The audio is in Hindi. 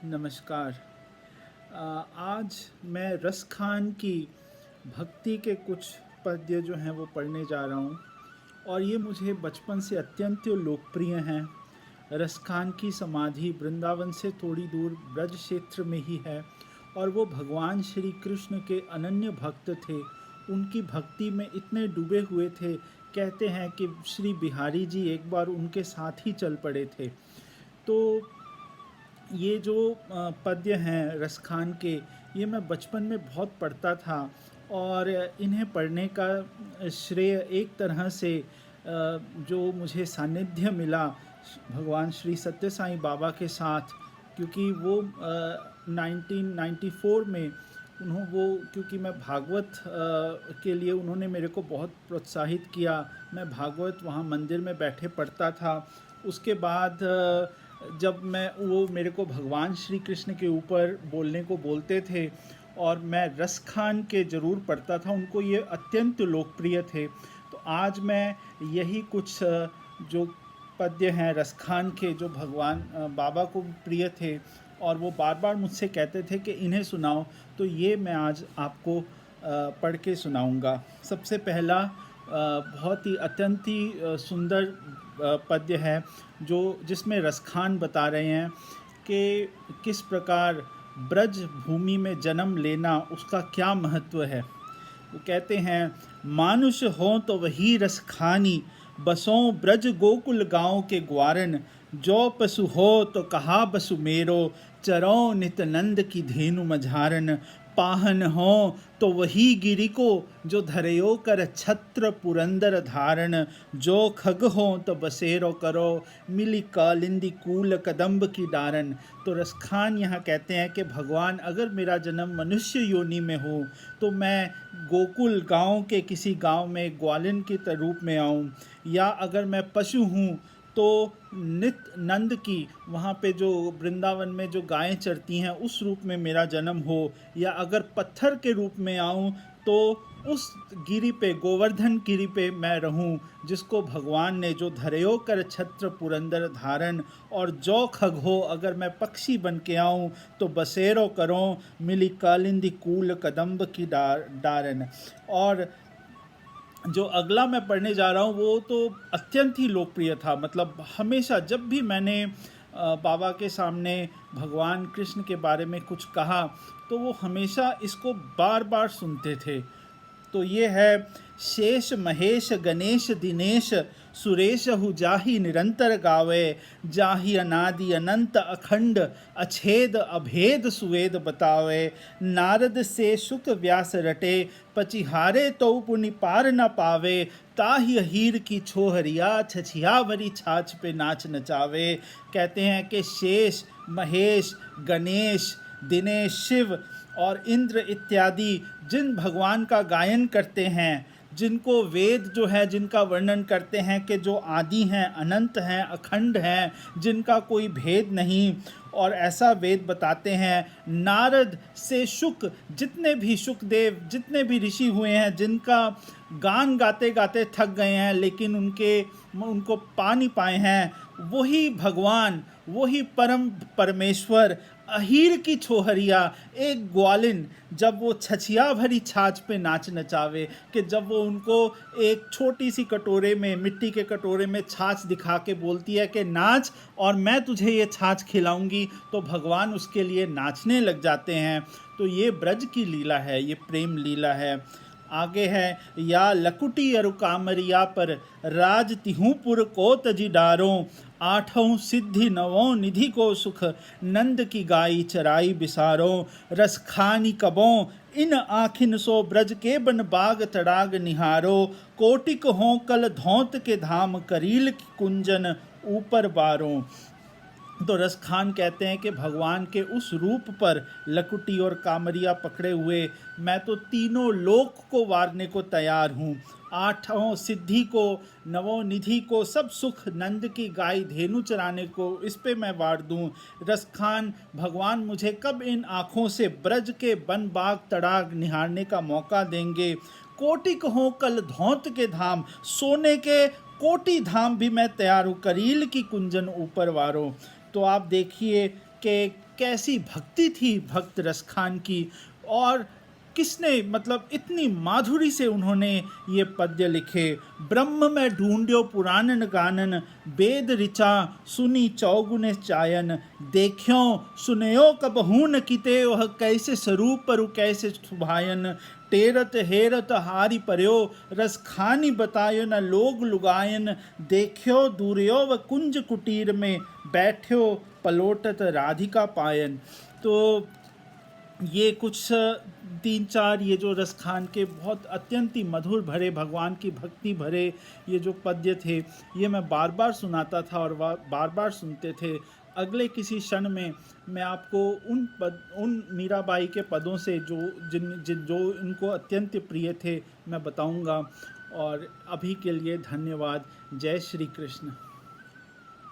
नमस्कार। आज मैं रस खान की भक्ति के कुछ पद्य जो हैं वो पढ़ने जा रहा हूँ और ये मुझे बचपन से अत्यंत लोकप्रिय हैं। रस खान की समाधि वृंदावन से थोड़ी दूर ब्रज क्षेत्र में ही है और वो भगवान श्री कृष्ण के अनन्य भक्त थे। उनकी भक्ति में इतने डूबे हुए थे, कहते हैं कि श्री बिहारी जी एक बार उनके साथ ही चल पड़े थे। तो ये जो पद्य हैं रस खान के, ये मैं बचपन में बहुत पढ़ता था और इन्हें पढ़ने का श्रेय एक तरह से जो मुझे सानिध्य मिला भगवान श्री सत्य साईं बाबा के साथ, क्योंकि वो 1994 में क्योंकि मैं भागवत के लिए उन्होंने मेरे को बहुत प्रोत्साहित किया। मैं भागवत वहाँ मंदिर में बैठे पढ़ता था। उसके बाद जब मैं वो मेरे को भगवान श्री कृष्ण के ऊपर बोलने को बोलते थे और मैं रस खान के ज़रूर पढ़ता था, उनको ये अत्यंत लोकप्रिय थे। तो आज मैं यही कुछ जो पद्य हैं रस खान के, जो भगवान बाबा को प्रिय थे और वो बार बार मुझसे कहते थे कि इन्हें सुनाओ, तो ये मैं आज आपको पढ़ के सुनाऊंगा। सबसे पहला बहुत ही अत्यंत ही सुंदर पद्य है जो जिसमें रसखान बता रहे हैं कि किस प्रकार ब्रज भूमि में जन्म लेना उसका क्या महत्व है। वो कहते हैं, मानुष हो तो वही रस खानी, बसों ब्रज गोकुल गाँव के ग्वारन, जो पशु हो तो कहा बसु मेरो, चरो नित नंद की धेनु मझारन, पाहन हो तो वही गिरि को, जो धरयो कर छत्र पुरंदर धारण, जो खग हो तो बसेरो करो, मिली कालिंदी कूल कदम्ब की डारन। तो रसखान यहाँ कहते हैं कि भगवान, अगर मेरा जन्म मनुष्य योनि में हो तो मैं गोकुल गांव के किसी गांव में ग्वालिन के रूप में आऊँ, या अगर मैं पशु हूँ तो नित नंद की, वहाँ पे जो वृंदावन में जो गायें चरती हैं उस रूप में मेरा जन्म हो, या अगर पत्थर के रूप में आऊँ तो उस गिरी पे, गोवर्धन गिरी पे मैं रहूं, जिसको भगवान ने, जो धरयो कर छत्र पुरंदर धारण, और जो खग हो, अगर मैं पक्षी बन के आऊँ तो बसेरो करो, मिली कालिंदी कूल कदम्ब की डारन। और जो अगला मैं पढ़ने जा रहा हूँ वो तो अत्यंत ही लोकप्रिय था। मतलब हमेशा जब भी मैंने बाबा के सामने भगवान कृष्ण के बारे में कुछ कहा तो वो हमेशा इसको बार बार सुनते थे। तो ये है, शेष महेश गणेश दिनेश, सुरेश हु जाहि निरंतर गावे, जाहि अनादि अनंत अखंड, अछेद अभेद सुवेद बतावे, नारद से शुक व्यास रटे, पचिहारे तो पुनि पार न पावे, ताहि हीर की छोहरिया, छछिया भरी छाछ पे नाच नचावे। कहते हैं कि शेष, महेश, गणेश, दिनेश, शिव और इंद्र इत्यादि जिन भगवान का गायन करते हैं, जिनको वेद जो है जिनका वर्णन करते हैं कि जो आदि हैं, अनंत हैं, अखंड हैं, जिनका कोई भेद नहीं, और ऐसा वेद बताते हैं। नारद से शुक, जितने भी शुकदेव, जितने भी ऋषि हुए हैं, जिनका गान गाते गाते थक गए हैं लेकिन उनको पा नहीं पाए हैं, वही भगवान, वही परम परमेश्वर, अहीर की छोहरिया, एक ग्वालिन, जब वो छछिया भरी छाछ पे नाच नचावे, कि जब वो उनको एक छोटी सी कटोरे में, मिट्टी के कटोरे में छाछ दिखा के बोलती है कि नाच और मैं तुझे ये छाछ खिलाऊंगी, तो भगवान उसके लिए नाचने लग जाते हैं। तो ये ब्रज की लीला है, ये प्रेम लीला है। आगे है, या लकुटी अरु कामरिया पर, राज तिहुपुर को तजी डारो, आठों सिद्धि नवों निधि को सुख, नंद की गाई चराई बिसारो, रस खानी कबों इन आखिन सो, ब्रज के बन बाग तड़ाग निहारो, कोटिक हों कल धौत के धाम, करील की कुंजन ऊपर बारों। तो रसखान कहते हैं कि भगवान के उस रूप पर लकुटी और कामरिया पकड़े हुए मैं तो तीनों लोक को वारने को तैयार हूँ, आठों सिद्धि को, नवों निधि को, सब सुख, नंद की गाय धेनु चराने को, इस पे मैं वार दूँ। रसखान, भगवान मुझे कब इन आँखों से ब्रज के वन बाग तड़ाग निहारने का मौका देंगे। कोटिक हों कल धौत के धाम, सोने के कोटि धाम भी मैं तैयार हूँ, करील की कुंजन ऊपर वारो। तो आप देखिए कि कैसी भक्ति थी भक्त रसखान की, और किसने मतलब इतनी माधुरी से उन्होंने ये पद्य लिखे। ब्रह्म में ढूंढ्यो पुराणन गानन, वेद ऋचा सुनी चौगुने चायन, देख्यो सुनयो कबहू न किते, वह कैसे स्वरूप परु कैसे सुभायन, टेरत हेरत हारी पर्यो, रस खानी बतायो न लोग लुगायन, देख्यो दूर्यो व कुंज कुटीर में, बैठ्यो पलोटत राधिका पायन। तो ये कुछ 3-4 ये जो रसखान के बहुत अत्यंत ही मधुर भरे, भगवान की भक्ति भरे ये जो पद्य थे, ये मैं बार बार सुनाता था और बार बार सुनते थे। अगले किसी क्षण में मैं आपको उन मीराबाई के पदों से जो इनको अत्यंत प्रिय थे मैं बताऊंगा। और अभी के लिए धन्यवाद। जय श्री कृष्ण।